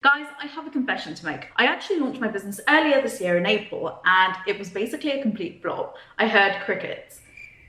Guys, I have a confession to make. I actually launched my business earlier this year in April, and it was basically a complete flop. I heard crickets.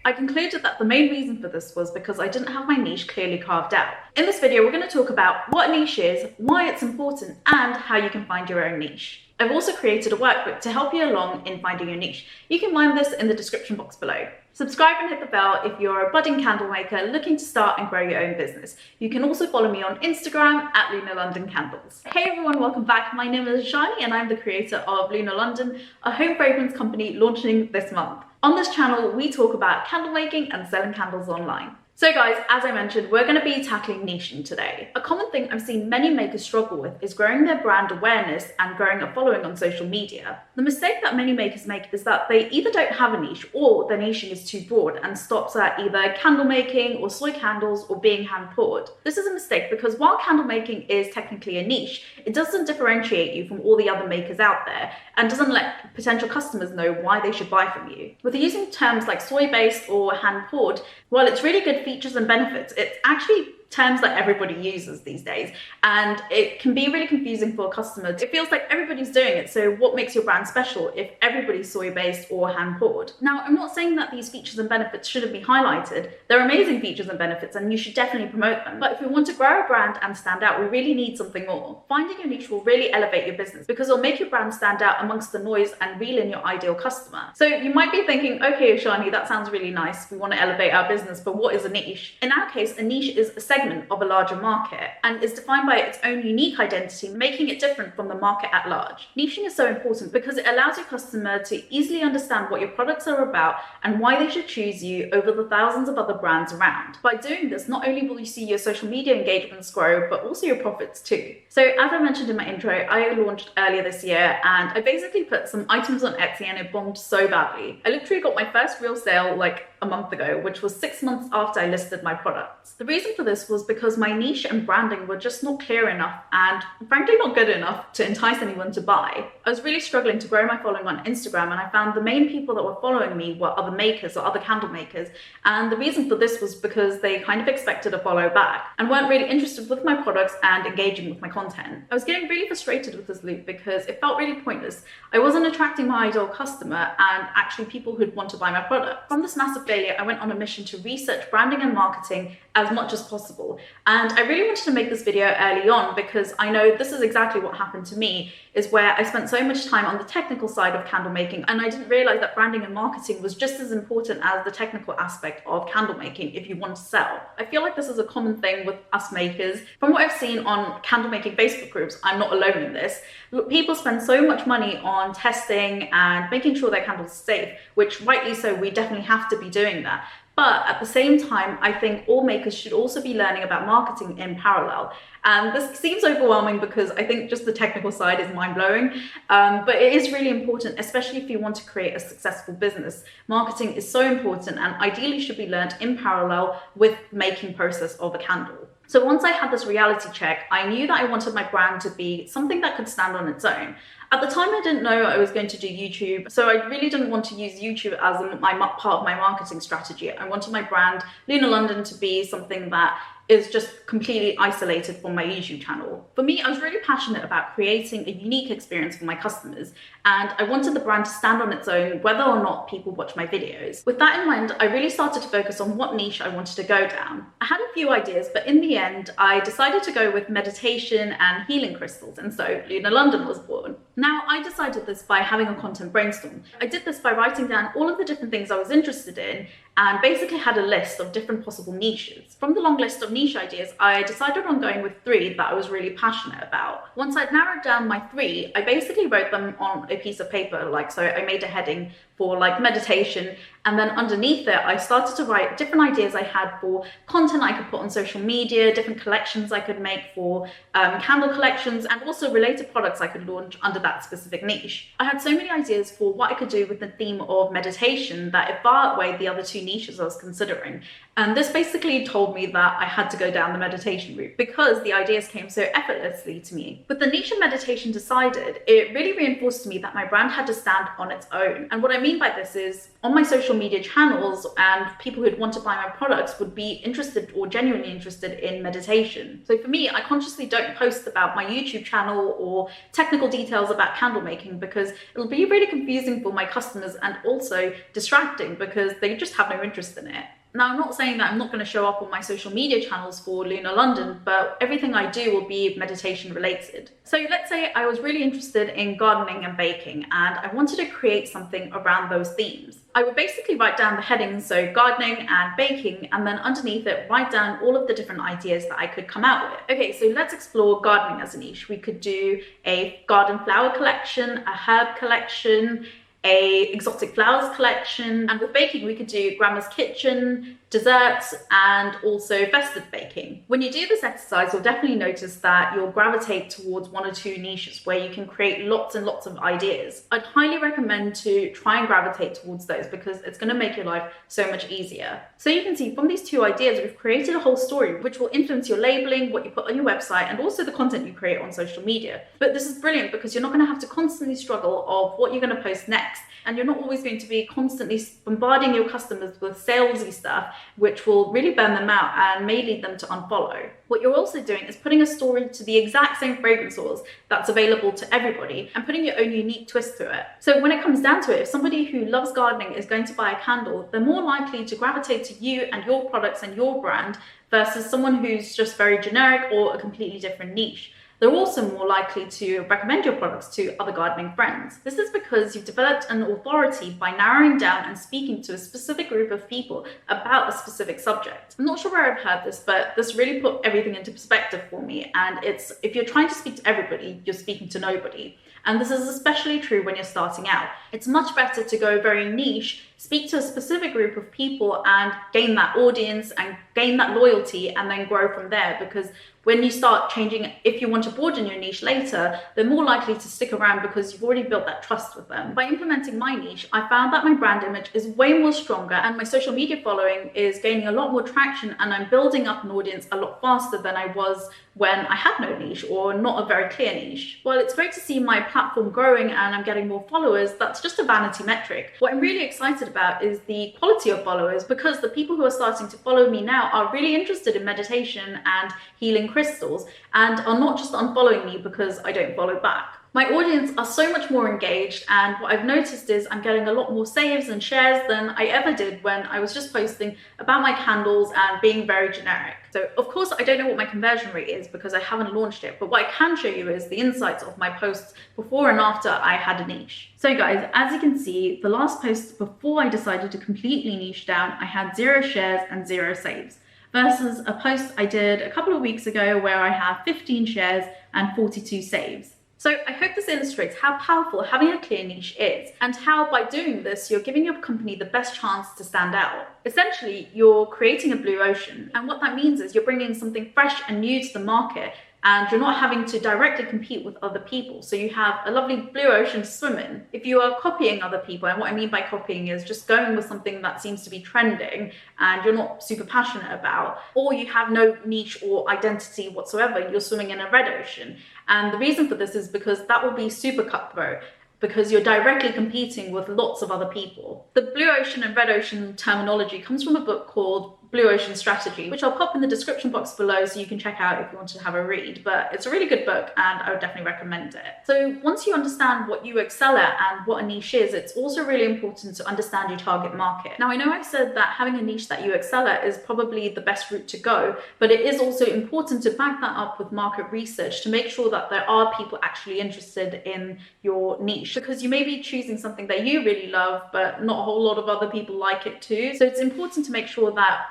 I concluded that the main reason for this was because I didn't have my niche clearly carved out. In this video, we're going to talk about what a niche is, why it's important, and how you can find your own niche. I've also created a workbook to help you along in finding your niche. You can find this in the description box below. Subscribe and hit the bell if you're a budding candle maker looking to start and grow your own business. You can also follow me on Instagram at Luna London Candles. Hey everyone, welcome back. My name is Ishani and I'm the creator of Luna London, a home fragrance company launching this month. On this channel, we talk about candle making and selling candles online. So guys, as I mentioned, we're going to be tackling niching today. A common thing I've seen many makers struggle with is growing their brand awareness and growing a following on social media. The mistake that many makers make is that they either don't have a niche or their niching is too broad and stops at either candle making or soy candles or being hand poured. This is a mistake because while candle making is technically a niche, it doesn't differentiate you from all the other makers out there and doesn't let potential customers know why they should buy from you. With using terms like soy-based or hand poured, while it's really good features and benefits, it's actually terms that everybody uses these days, and it can be really confusing for a customer. It feels like everybody's doing it, so what makes your brand special if everybody's soy-based or hand-poured? Now, I'm not saying that these features and benefits shouldn't be highlighted. They're amazing features and benefits, and you should definitely promote them. But if we want to grow a brand and stand out, we really need something more. Finding your niche will really elevate your business because it'll make your brand stand out amongst the noise and reel in your ideal customer. So you might be thinking, okay, Ishani, that sounds really nice. We want to elevate our business, but what is a niche? In our case, a niche is a segment of a larger market and is defined by its own unique identity, making it different from the market at large. Niching is so important because it allows your customer to easily understand what your products are about and why they should choose you over the thousands of other brands around. By doing this, not only will you see your social media engagements grow, but also your profits too. So as I mentioned in my intro, I launched earlier this year and I basically put some items on Etsy and it bombed so badly. I literally got my first real sale like a month ago, which was 6 months after I listed my products. The reason for this was because my niche and branding were just not clear enough and frankly not good enough to entice anyone to buy. I was really struggling to grow my following on Instagram, and I found the main people that were following me were other makers or other candle makers, and the reason for this was because they kind of expected a follow back and weren't really interested with my products and engaging with my content. I was getting really frustrated with this loop because it felt really pointless. I wasn't attracting my ideal customer and actually people who'd want to buy my product. From this massive failure, I went on a mission to research branding and marketing as much as possible. And I really wanted to make this video early on because I know this is exactly what happened to me, is where I spent so much time on the technical side of candle making and I didn't realize that branding and marketing was just as important as the technical aspect of candle making if you want to sell. I feel like this is a common thing with us makers. From what I've seen on candle making Facebook groups, I'm not alone in this. People spend so much money on testing and making sure their candles are safe, which rightly so, we definitely have to be doing that. But at the same time, I think all makers should also be learning about marketing in parallel. And this seems overwhelming because I think just the technical side is mind-blowing, but it is really important, especially if you want to create a successful business. Marketing is so important and ideally should be learned in parallel with making process of a candle. So once I had this reality check, I knew that I wanted my brand to be something that could stand on its own. At the time, I didn't know I was going to do YouTube, so I really didn't want to use YouTube as part of my marketing strategy. I wanted my brand, Luna London, to be something that is just completely isolated from my YouTube channel. For me, I was really passionate about creating a unique experience for my customers, and I wanted the brand to stand on its own whether or not people watch my videos. With that in mind, I really started to focus on what niche I wanted to go down. I had a few ideas, but in the end, I decided to go with meditation and healing crystals, and so Luna London was born. Now, I decided this by having a content brainstorm. I did this by writing down all of the different things I was interested in and basically had a list of different possible niches. From the long list of niche ideas, I decided on going with 3 that I was really passionate about. Once I'd narrowed down my 3, I basically wrote them on a piece of paper, so I made a heading for meditation, and then underneath it I started to write different ideas I had for content I could put on social media, different collections I could make for candle collections, and also related products I could launch under that specific niche. I had so many ideas for what I could do with the theme of meditation that it far outweighed the other 2 niches I was considering. And this basically told me that I had to go down the meditation route because the ideas came so effortlessly to me. With the niche of meditation decided, it really reinforced to me that my brand had to stand on its own. And what I mean by this is on my social media channels, and people who'd want to buy my products would be interested or genuinely interested in meditation. So for me, I consciously don't post about my YouTube channel or technical details about candle making because it'll be really confusing for my customers and also distracting because they just have no interest in it. Now, I'm not saying that I'm not going to show up on my social media channels for Lunar London, but everything I do will be meditation related. So let's say I was really interested in gardening and baking, and I wanted to create something around those themes. I would basically write down the headings, so gardening and baking, and then underneath it, write down all of the different ideas that I could come out with. Okay, so let's explore gardening as a niche. We could do a garden flower collection, a herb collection, a exotic flowers collection, and with baking we could do grandma's kitchen, desserts, and also festive baking. When you do this exercise, you'll definitely notice that you'll gravitate towards one or two niches where you can create lots and lots of ideas. I'd highly recommend to try and gravitate towards those because it's going to make your life so much easier. So you can see from these two ideas, we've created a whole story which will influence your labeling, what you put on your website, and also the content you create on social media. But this is brilliant because you're not going to have to constantly struggle of what you're going to post next, and you're not always going to be constantly bombarding your customers with salesy stuff, which will really burn them out and may lead them to unfollow. What you're also doing is putting a story to the exact same fragrance oils that's available to everybody and putting your own unique twist to it. So when it comes down to it, if somebody who loves gardening is going to buy a candle, they're more likely to gravitate to you and your products and your brand versus someone who's just very generic or a completely different niche. They're also more likely to recommend your products to other gardening friends. This is because you've developed an authority by narrowing down and speaking to a specific group of people about a specific subject. I'm not sure where I've heard this, but this really put everything into perspective for me. And it's, if you're trying to speak to everybody, you're speaking to nobody. And this is especially true when you're starting out. It's much better to go very niche, speak to a specific group of people and gain that audience and gain that loyalty and then grow from there, because when you start changing, if you want to broaden your niche later, they're more likely to stick around because you've already built that trust with them. By implementing my niche, I found that my brand image is way more stronger and my social media following is gaining a lot more traction, and I'm building up an audience a lot faster than I was when I had no niche or not a very clear niche. While it's great to see my platform growing and I'm getting more followers, that's just a vanity metric. What I'm really excited about is the quality of followers, because the people who are starting to follow me now are really interested in meditation and healing crystals and are not just unfollowing me because I don't follow back. My audience are so much more engaged, and what I've noticed is I'm getting a lot more saves and shares than I ever did when I was just posting about my candles and being very generic. So of course I don't know what my conversion rate is because I haven't launched it, but what I can show you is the insights of my posts before and after I had a niche. So guys, as you can see, the last post before I decided to completely niche down, I had 0 shares and 0 saves, versus a post I did a couple of weeks ago where I have 15 shares and 42 saves. So I hope this illustrates how powerful having a clear niche is, and how by doing this, you're giving your company the best chance to stand out. Essentially, you're creating a blue ocean, and what that means is you're bringing something fresh and new to the market, and you're not having to directly compete with other people. So you have a lovely blue ocean to swim in. If you are copying other people, and what I mean by copying is just going with something that seems to be trending and you're not super passionate about, or you have no niche or identity whatsoever, you're swimming in a red ocean. And the reason for this is because that will be super cutthroat, because you're directly competing with lots of other people. The blue ocean and red ocean terminology comes from a book called Blue Ocean Strategy, which I'll pop in the description box below so you can check out if you want to have a read, but it's a really good book and I would definitely recommend it. So once you understand what you excel at and what a niche is, it's also really important to understand your target market. Now I know I've said that having a niche that you excel at is probably the best route to go, but it is also important to back that up with market research to make sure that there are people actually interested in your niche, because you may be choosing something that you really love, but not a whole lot of other people like it too. So it's important to make sure that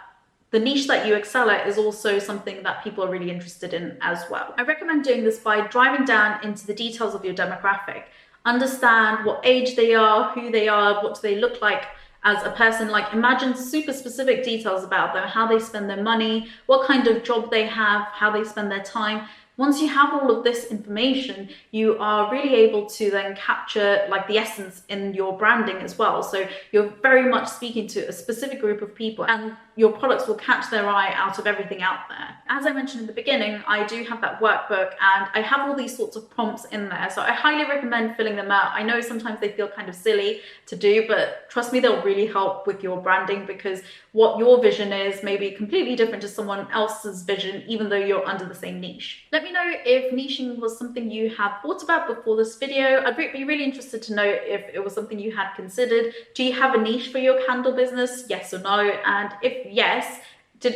the niche that you excel at is also something that people are really interested in as well. I recommend doing this by driving down into the details of your demographic. Understand what age they are, who they are, what do they look like as a person. Like, imagine super specific details about them, how they spend their money, what kind of job they have, how they spend their time. Once you have all of this information, you are really able to then capture like the essence in your branding as well. So you're very much speaking to a specific group of people, and your products will catch their eye out of everything out there. As I mentioned in the beginning, I do have that workbook and I have all these sorts of prompts in there. So I highly recommend filling them out. I know sometimes they feel kind of silly to do, but trust me, they'll really help with your branding, because what your vision is may be completely different to someone else's vision, even though you're under the same niche. Let me know if niching was something you had thought about before this video. I'd be really interested to know if it was something you had considered. Do you have a niche for your candle business? Yes or no? And if yes,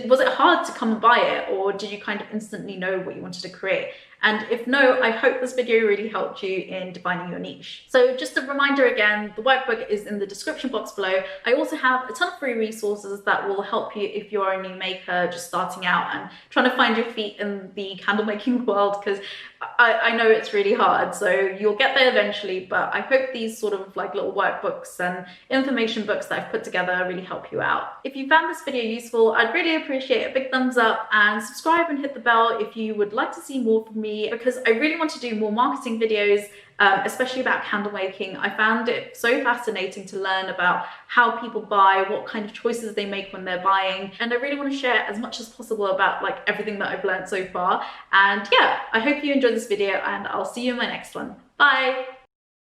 was it hard to come and buy it, or did you kind of instantly know what you wanted to create? And if no, I hope this video really helped you in defining your niche. So just a reminder again, the workbook is in the description box below. I also have a ton of free resources that will help you if you're a new maker just starting out and trying to find your feet in the candle making world, because I know it's really hard. So you'll get there eventually, but I hope these sort of like little workbooks and information books that I've put together really help you out. If you found this video useful, I'd really appreciate a big thumbs up, and subscribe and hit the bell if you would like to see more from me, because I really want to do more marketing videos, especially about candle making. I found it so fascinating to learn about how people buy, what kind of choices they make when they're buying, and I really want to share as much as possible about like everything that I've learned so far. And yeah, I hope you enjoyed this video, and I'll see you in my next one. Bye!